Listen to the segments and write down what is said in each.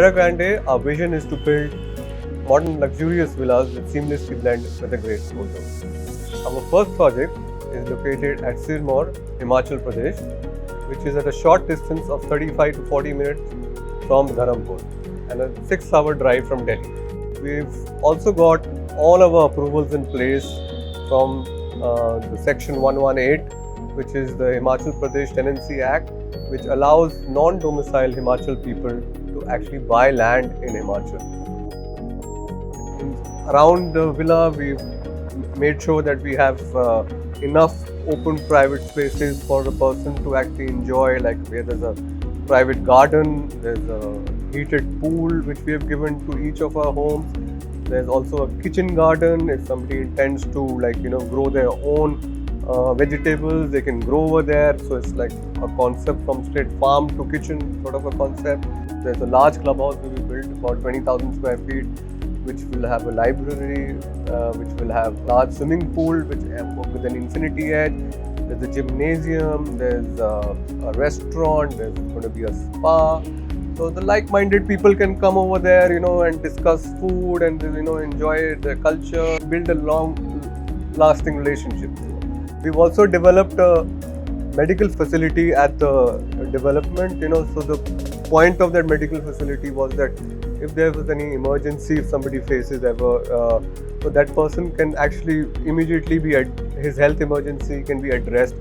Terra Grande, our vision is to build modern luxurious villas that seamlessly blend with a great photo. Our first project is located at Sirmaur, Himachal Pradesh, which is at a short distance of 35 to 40 minutes from Dharampur and a 6-hour drive from Delhi. We've also got all our approvals in place from the Section 118, which is the Himachal Pradesh Tenancy Act, which allows non-domiciled Himachal people to actually buy land in Himachal. Around the villa, we've made sure that we have enough open private spaces for the person to actually enjoy, like where there's a private garden, there's a heated pool which we have given to each of our homes. There's also a kitchen garden. If somebody intends to grow their own vegetables, they can grow over there. So it's like a concept from straight farm to kitchen sort of a concept. There's a large clubhouse we built, about 20,000 square feet, which will have a library, which will have large swimming pool with an infinity edge. There's a gymnasium, there's a restaurant, there's going to be a spa. So the like-minded people can come over there, and discuss food and enjoy the culture, build a long-lasting relationship. We've also developed a medical facility at the development. So the point of that medical facility was that if there was any emergency, if somebody faces ever, so that person can actually immediately his health emergency can be addressed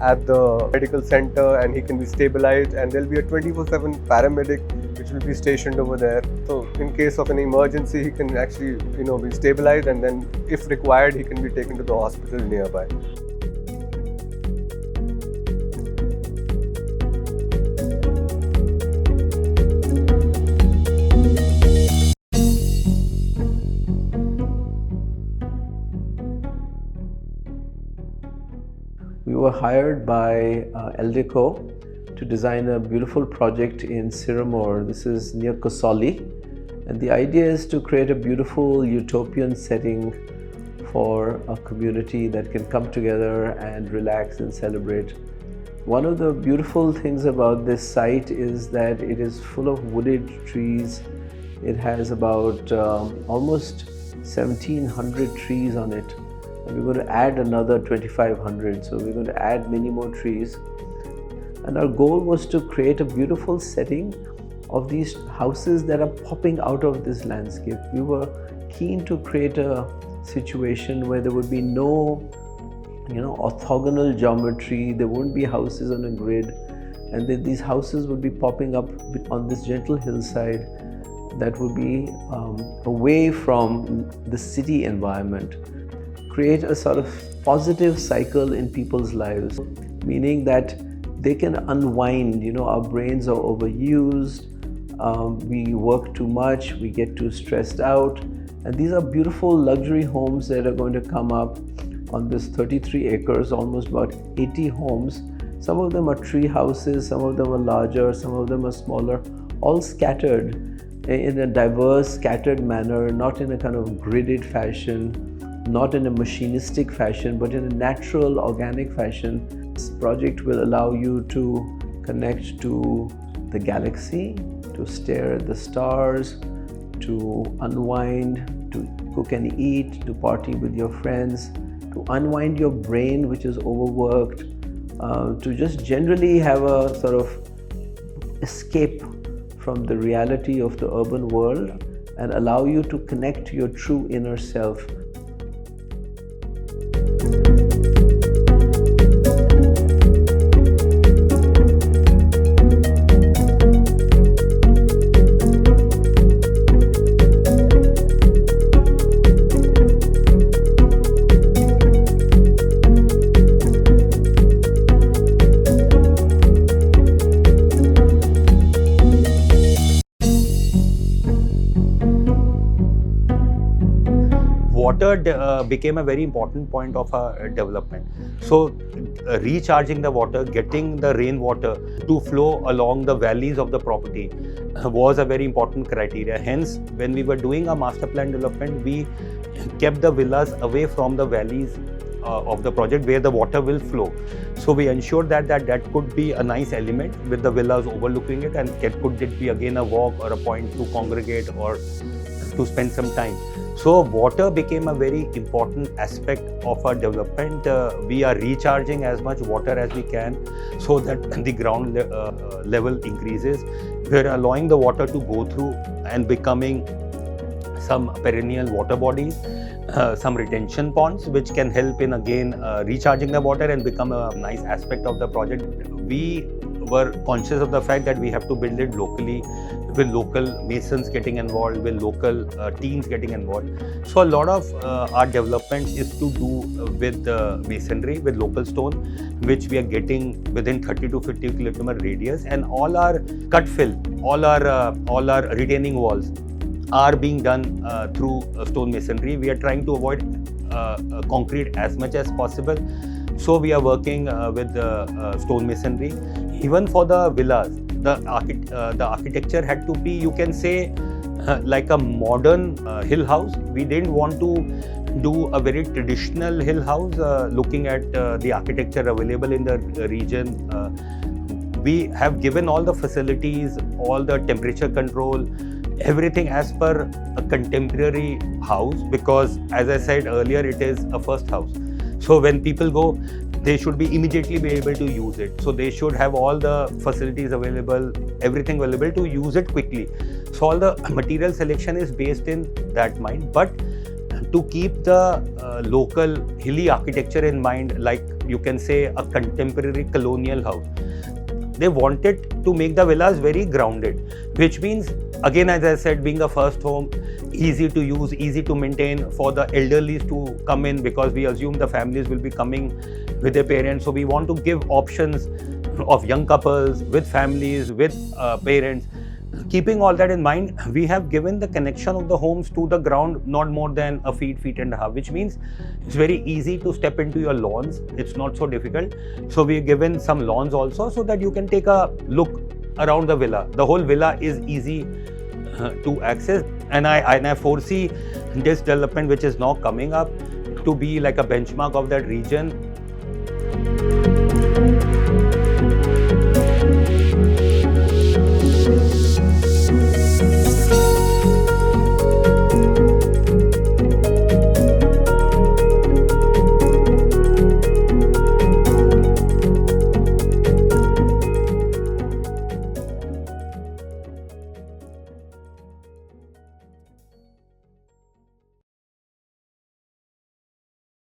at the medical center, and he can be stabilized, and there'll be a 24/7 paramedic which will be stationed over there. So in case of an emergency, he can actually be stabilized, and then if required, he can be taken to the hospital nearby. We were hired by Eldeco to design a beautiful project in Sirmaur. This is near Kasauli, and the idea is to create a beautiful utopian setting for a community that can come together and relax and celebrate. One of the beautiful things about this site is that it is full of wooded trees. It has about almost 1,700 trees on it. And we're going to add another 2,500, so we're going to add many more trees. And our goal was to create a beautiful setting of these houses that are popping out of this landscape. We were keen to create a situation where there would be no orthogonal geometry. There wouldn't be houses on a grid, and then these houses would be popping up on this gentle hillside that would be away from the city environment. Create a sort of positive cycle in people's lives, meaning that they can unwind. Our brains are overused, we work too much, we get too stressed out, and these are beautiful luxury homes that are going to come up on this 33 acres, almost about 80 homes. Some of them are tree houses, some of them are larger, some of them are smaller, all scattered in a diverse, scattered manner, not in a kind of gridded fashion, not in a machinistic fashion, but in a natural, organic fashion. This project will allow you to connect to the galaxy, to stare at the stars, to unwind, to cook and eat, to party with your friends, to unwind your brain, which is overworked, to just generally have a sort of escape from the reality of the urban world and allow you to connect to your true inner self. Water became a very important point of our development. So recharging the water, getting the rainwater to flow along the valleys of the property was a very important criteria. Hence, when we were doing a master plan development, we kept the villas away from the valleys of the project where the water will flow. So we ensured that could be a nice element with the villas overlooking it, and could it be again a walk or a point to congregate or to spend some time. So water became a very important aspect of our development. We are recharging as much water as we can so that the ground level increases. We are allowing the water to go through and becoming some perennial water bodies, some retention ponds, which can help in again recharging the water and become a nice aspect of the project. We were conscious of the fact that we have to build it locally, with local masons getting involved, with local teams getting involved. So a lot of our development is to do with masonry, with local stone, which we are getting within 30 to 50 kilometer radius, and all our cut fill, all our retaining walls are being done through stone masonry. We are trying to avoid concrete as much as possible. So we are working with stone masonry. Even for the villas, the architecture had to be, you can say, like a modern hill house. We didn't want to do a very traditional hill house. Looking at the architecture available in the region, we have given all the facilities, all the temperature control, everything as per a contemporary house, because as I said earlier, it is a first house. So when people go, they should be immediately be able to use it. So they should have all the facilities available, everything available to use it quickly. So all the material selection is based in that mind, but to keep the local hilly architecture in mind, like you can say a contemporary colonial house. They wanted to make the villas very grounded, which means, again, as I said, being a first home, easy to use, easy to maintain for the elderly to come in, because we assume the families will be coming with their parents. So we want to give options of young couples, with families, with parents. Keeping all that in mind, we have given the connection of the homes to the ground not more than a feet and a half, which means it's very easy to step into your lawns. It's not so difficult. So we've given some lawns also, so that you can take a look around the villa. The whole villa is easy to access, and I foresee this development, which is now coming up, to be like a benchmark of that region.